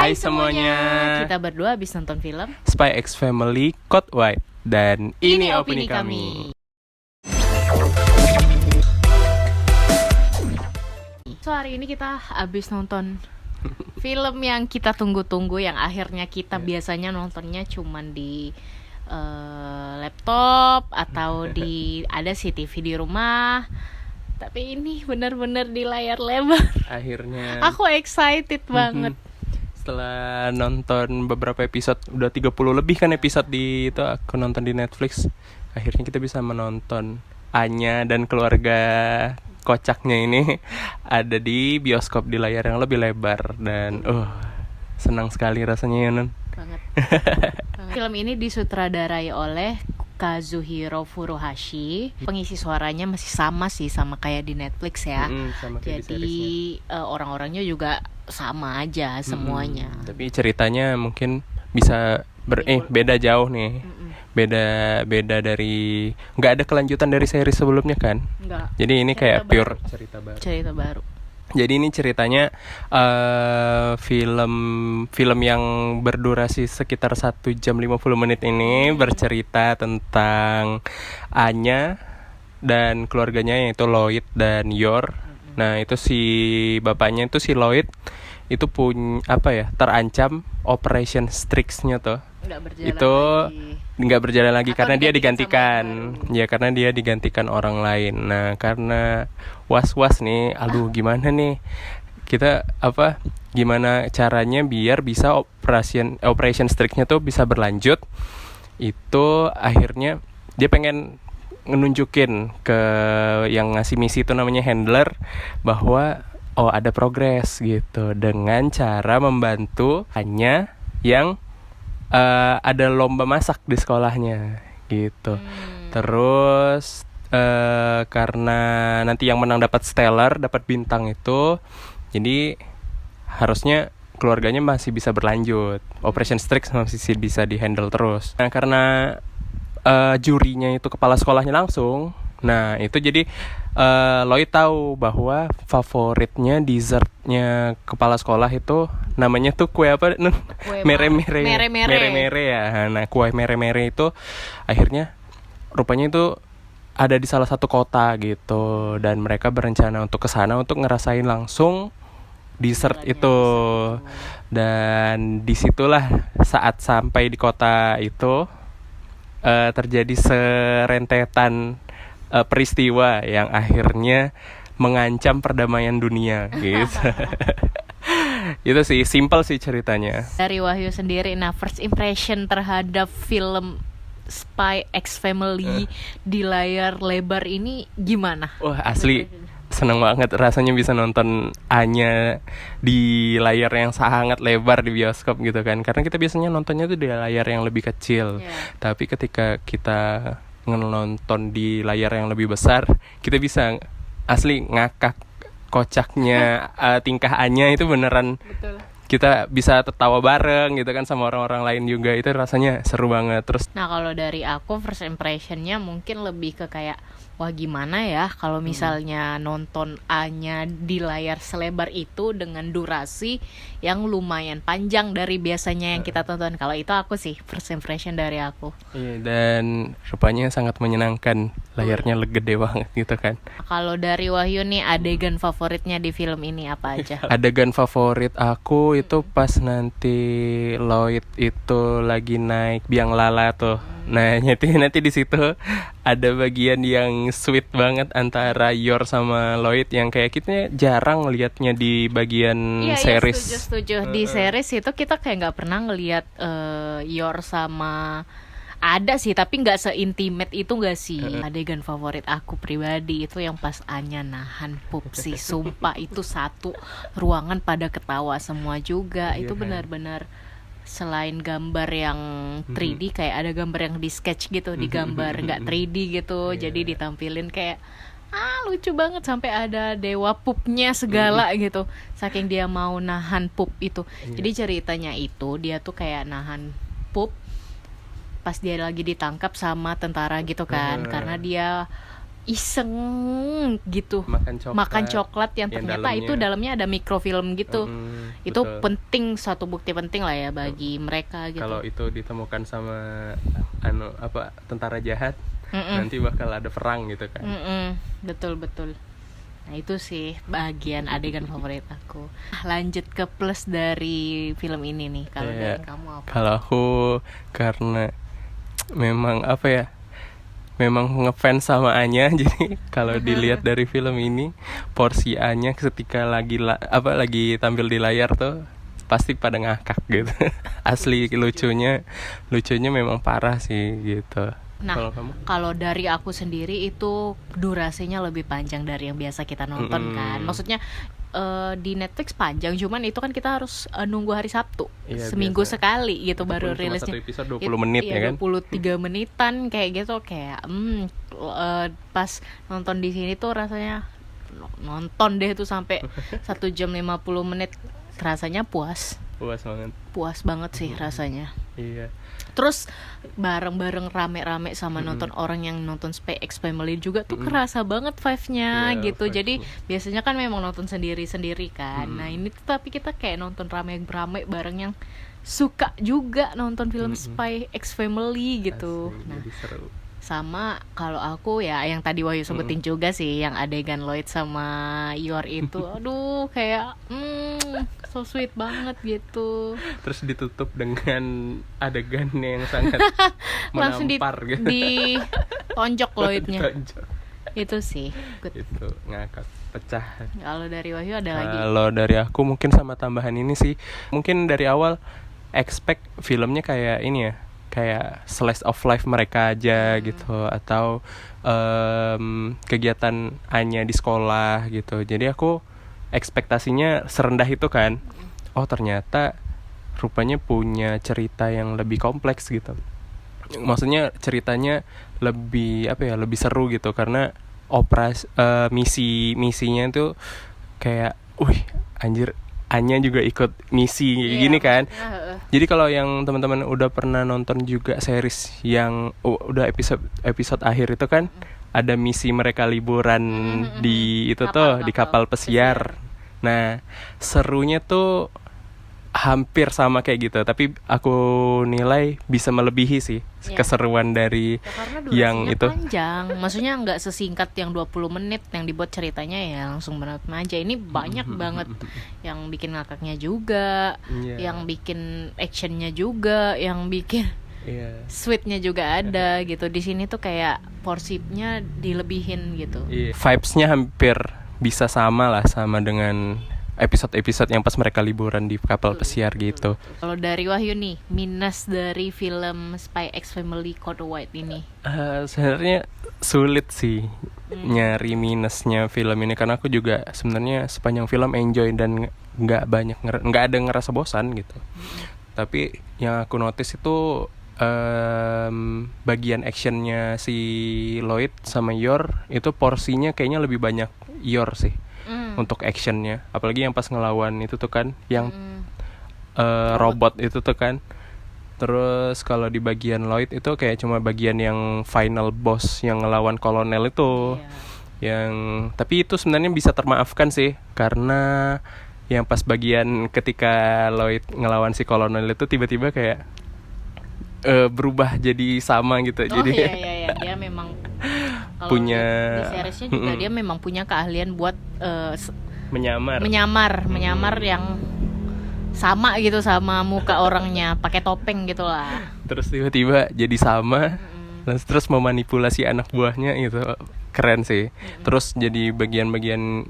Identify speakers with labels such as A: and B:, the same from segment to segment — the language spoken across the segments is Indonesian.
A: Hai semuanya,
B: kita berdua habis nonton film
A: Spy X Family Code White. Dan ini opini kami.
B: So hari ini kita habis nonton film yang kita tunggu-tunggu, yang akhirnya kita biasanya nontonnya cuman di laptop atau di ada CCTV di rumah. Tapi ini benar-benar di layar lebar.
A: Akhirnya
B: Aku excited banget.
A: setelah nonton beberapa episode, udah 30 lebih kan episode di itu aku nonton di Netflix. Akhirnya kita bisa menonton Anya dan keluarga kocaknya ini ada di bioskop di layar yang lebih lebar. Dan senang sekali rasanya ya, Nun.
B: Banget. Film ini disutradarai oleh Kazuhiro Furuhashi. Pengisi suaranya masih sama sih, sama kayak di Netflix ya.
A: Sama kayak di seriesnya.
B: Jadi orang-orangnya juga sama aja semuanya.
A: Tapi ceritanya mungkin bisa beda jauh nih. Beda dari, nggak ada kelanjutan dari seri sebelumnya kan?
B: Enggak.
A: Jadi ini kayak pure
B: Cerita baru.
A: Jadi ini ceritanya film yang berdurasi sekitar 1 jam 50 menit ini bercerita tentang Anya dan keluarganya, yaitu Lloyd dan Yor. Nah, itu si bapaknya itu si Lloyd itu terancam Operation Strix-nya tuh. Nggak berjalan lagi karena dia digantikan. Ya, karena dia digantikan orang lain. Nah, karena was-was nih, gimana nih kita gimana caranya biar bisa Operation Strix-nya tuh bisa berlanjut. Itu akhirnya dia pengen nunjukin ke yang ngasih misi itu, namanya handler, bahwa ada progres gitu dengan cara membantu hanya yang ada lomba masak di sekolahnya gitu. Terus karena nanti yang menang dapat stellar, dapat bintang itu, jadi harusnya keluarganya masih bisa berlanjut. Operation Strix masih bisa dihandle terus. Nah, karena jurinya itu kepala sekolahnya langsung. Nah, itu jadi Lloyd tahu bahwa favoritnya dessertnya kepala sekolah itu namanya tuh kue apa? Mere-mere ya. Nah, kue mere-mere itu akhirnya rupanya itu ada di salah satu kota gitu, dan mereka berencana untuk ke sana untuk ngerasain langsung dessert itu. Dan disitulah saat sampai di kota itu terjadi serentetan peristiwa yang akhirnya mengancam perdamaian dunia gitu. Itu sih, simple sih ceritanya.
B: Dari Wahyu sendiri, nah first impression terhadap film Spy X Family di layar lebar ini gimana?
A: Wah, asli seneng banget rasanya bisa nonton Anya di layar yang sangat lebar di bioskop gitu kan. Karena kita biasanya nontonnya tuh di layar yang lebih kecil. Tapi ketika kita nonton di layar yang lebih besar, kita bisa asli ngakak kocaknya tingkah Anya itu beneran.
B: Betul.
A: Kita bisa tertawa bareng gitu kan sama orang-orang lain juga. Itu rasanya seru banget. Terus
B: kalau dari aku first impressionnya mungkin lebih ke kayak, wah gimana ya kalau misalnya nonton Anya di layar selebar itu dengan durasi yang lumayan panjang dari biasanya yang kita tonton. Kalau itu aku sih first impression dari aku.
A: Iya, dan rupanya sangat menyenangkan. Layarnya gede banget gitu kan.
B: Kalau dari Wahyu nih, adegan favoritnya di film ini apa aja?
A: Adegan favorit aku itu pas nanti Lloyd itu lagi naik biang lala tuh. Nah, nanti di situ ada bagian yang sweet banget antara Yor sama Lloyd yang kayak kita jarang liatnya di bagian series.
B: Iya, setuju. Di series itu kita kayak nggak pernah ngelihat Yor sama, ada sih tapi nggak seintimate itu, nggak sih. Adegan favorit aku pribadi itu yang pas Anya nahan pup sih. Sumpah itu satu ruangan pada ketawa semua juga. Itu benar-benar, selain gambar yang 3D, kayak ada gambar yang di sketch gitu, digambar nggak 3D gitu. Jadi ditampilin kayak lucu banget, sampai ada dewa pupnya segala gitu, saking dia mau nahan pup itu. Jadi ceritanya itu dia tuh kayak nahan pup pas dia lagi ditangkap sama tentara gitu kan, karena dia iseng gitu
A: makan
B: coklat yang ternyata itu dalamnya ada mikrofilm gitu. Itu
A: betul.
B: penting, satu bukti penting lah ya bagi mereka gitu.
A: Kalau itu ditemukan sama tentara jahat, nanti bakal ada perang gitu kan.
B: Betul. Nah itu sih bagian adegan favorit aku. Lanjut ke plus dari film ini nih. Kalau dari kamu apa?
A: Kalau aku karena memang memang ngefans sama Anya. Jadi kalau dilihat dari film ini, porsi Anya ketika lagi tampil di layar tuh pasti pada ngakak gitu. Asli lucunya memang parah sih gitu.
B: Nah, kalau dari aku sendiri itu durasinya lebih panjang dari yang biasa kita nonton kan. Maksudnya di Netflix panjang, cuman itu kan kita harus nunggu hari Sabtu, seminggu biasa sekali gitu itu baru rilisnya.
A: Satu episode 20 menit ya kan?
B: 23 menitan kayak gitu, kayak pas nonton di sini tuh rasanya nonton deh tuh sampai 1 jam 50 menit, rasanya puas banget sih rasanya.
A: Iya.
B: Terus bareng-bareng rame-rame sama nonton orang yang nonton Spy X Family juga tuh kerasa banget vibe-nya gitu. Jadi biasanya kan memang nonton sendiri-sendiri kan. Nah ini tuh tapi kita kayak nonton rame-rame bareng yang suka juga nonton film Spy X Family gitu.
A: Asli,
B: nah
A: jadi seru.
B: Sama kalau aku ya yang tadi Wahyu sebutin juga sih, yang adegan Lloyd sama Yor itu aduh kayak so sweet banget gitu.
A: Terus ditutup dengan adegan yang sangat
B: langsung
A: menampar gitu.
B: ditonjok Lloydnya. Itu sih good.
A: Itu ngakak pecah.
B: Kalau dari Wahyu ada lagi?
A: Kalau dari aku mungkin sama tambahan ini sih, mungkin dari awal expect filmnya kayak ini ya, kayak slice of life mereka aja gitu, atau kegiatan Anya di sekolah gitu. Jadi aku ekspektasinya serendah itu kan. Oh ternyata rupanya punya cerita yang lebih kompleks gitu. Maksudnya ceritanya lebih lebih seru gitu, karena misinya itu kayak anjir, Anya juga ikut misi gini kan. Jadi kalau yang teman-teman udah pernah nonton juga series yang udah episode akhir itu kan, ada misi mereka liburan di itu di kapal pesiar. Nah, serunya tuh hampir sama kayak gitu, tapi aku nilai bisa melebihi sih keseruan dari yang itu.
B: Panjang, maksudnya nggak sesingkat yang 20 menit yang dibuat ceritanya ya langsung menonton aja. Ini banyak banget yang bikin ngakaknya juga, yang bikin actionnya juga, yang bikin sweetnya juga ada gitu. Di sini tuh kayak porsinya dilebihin gitu.
A: Vibes-nya hampir bisa sama dengan episode-episode yang pas mereka liburan di kapal pesiar gitu.
B: Kalau dari Wahyu nih, minus dari film Spy X Family Code White ini?
A: Sebenarnya sulit sih nyari minusnya film ini, karena aku juga sebenarnya sepanjang film enjoy dan nggak ada ngerasa bosan gitu. Tapi yang aku notice itu bagian actionnya si Lloyd sama Yor itu porsinya kayaknya lebih banyak Yor sih. Untuk actionnya, apalagi yang pas ngelawan itu tuh kan, yang robot itu tuh kan. Terus kalau di bagian Lloyd itu kayak cuma bagian yang final boss yang ngelawan kolonel itu, yang tapi itu sebenarnya bisa termaafkan sih, karena yang pas bagian ketika Lloyd ngelawan si kolonel itu tiba-tiba kayak berubah jadi sama gitu. Jadi
B: dia memang
A: punya
B: di seriesnya juga dia memang punya keahlian buat
A: menyamar
B: yang sama gitu sama muka orangnya, pakai topeng gitu lah.
A: Terus tiba-tiba jadi sama, terus memanipulasi anak buahnya gitu, keren sih. Terus jadi bagian-bagian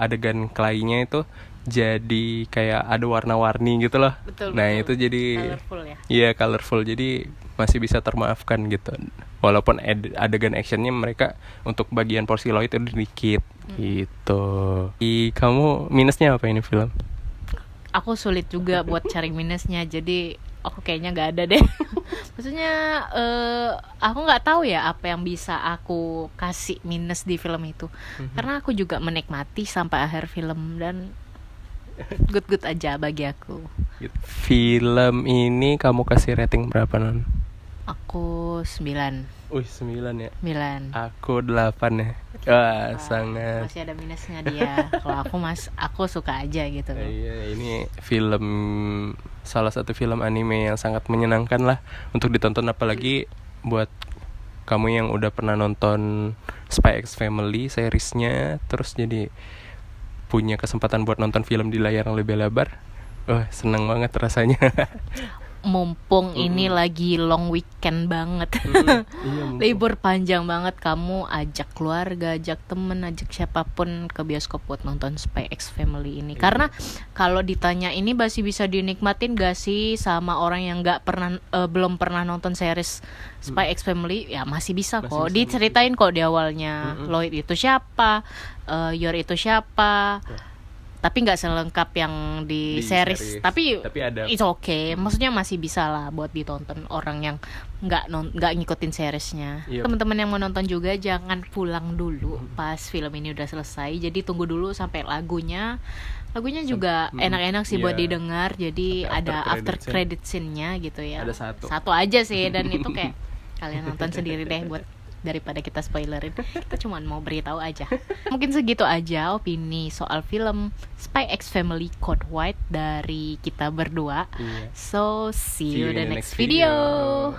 A: adegan kelainnya itu jadi kayak ada warna-warni gitu loh.
B: Betul.
A: Itu jadi
B: colorful ya.
A: Iya, colorful, jadi masih bisa termaafkan gitu. Walaupun adegan actionnya mereka untuk bagian porsi Lloyd itu dikit gitu. Kamu minusnya apa ini film?
B: Aku sulit juga buat cari minusnya, jadi aku kayaknya nggak ada deh. Maksudnya aku nggak tahu ya apa yang bisa aku kasih minus di film itu, karena aku juga menikmati sampai akhir film dan good aja bagi aku.
A: Film ini kamu kasih rating berapa, Non?
B: Aku 9.
A: Wih 9 ya.
B: 9.
A: Aku 8 ya. Wah, sangat.
B: Masih ada minusnya dia. Kalau aku suka aja gitu.
A: Iya, ini film, salah satu film anime yang sangat menyenangkan lah untuk ditonton, apalagi buat kamu yang udah pernah nonton Spy X Family seriesnya, terus jadi punya kesempatan buat nonton film di layar yang lebih lebar. Wah, seneng banget rasanya.
B: Mumpung ini lagi long weekend banget.
A: Iya,
B: Libur panjang banget, kamu ajak keluarga, ajak temen, ajak siapapun ke bioskop buat nonton Spy X Family ini. Karena kalau ditanya ini masih bisa dinikmatin gak sih sama orang yang belum pernah nonton series Spy X Family, ya masih bisa kok. Diceritain kok di awalnya Lloyd itu siapa, Yor itu siapa. Tapi nggak selengkap yang di series. Tapi
A: ada.
B: it's okay. Maksudnya masih bisa lah buat ditonton orang yang nggak ngikutin seriesnya.
A: Yep.
B: Teman-teman yang mau nonton juga jangan pulang dulu pas film ini udah selesai. Jadi tunggu dulu sampai lagunya juga enak-enak sih buat didengar. Jadi ada after credit scene-nya gitu ya.
A: Ada
B: satu aja sih, dan itu kayak kalian nonton sendiri deh buat daripada kita spoilerin. Kita cuma mau beritahu aja. Mungkin segitu aja opini soal film Spy X Family Code White dari kita berdua. So see you the next video.